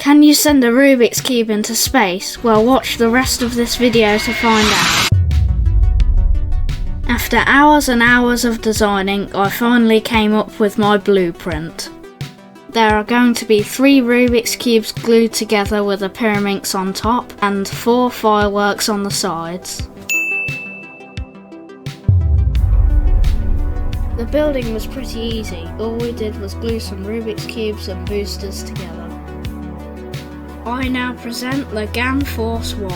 Can you send a Rubik's Cube into space? Well, watch the rest of this video to find out. After hours and hours of designing, I finally came up with my blueprint. There are going to be 3 Rubik's Cubes glued together with a pyraminx on top and 4 fireworks on the sides. The building was pretty easy. All we did was glue some Rubik's Cubes and boosters together. I now present the Gan Force 1.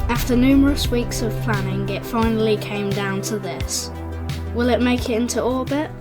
After numerous weeks of planning, it finally came down to this. Will it make it into orbit?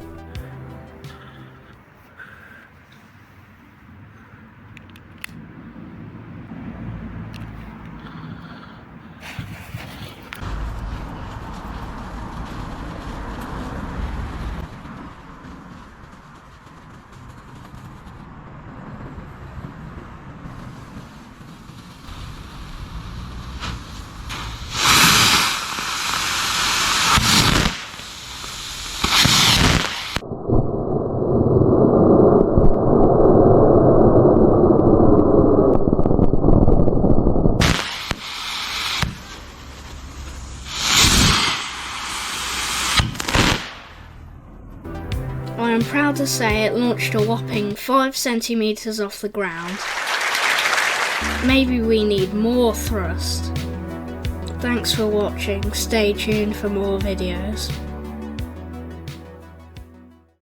I am proud to say it launched a whopping 5 centimeters off the ground. Maybe we need more thrust. Thanks for watching, stay tuned for more videos.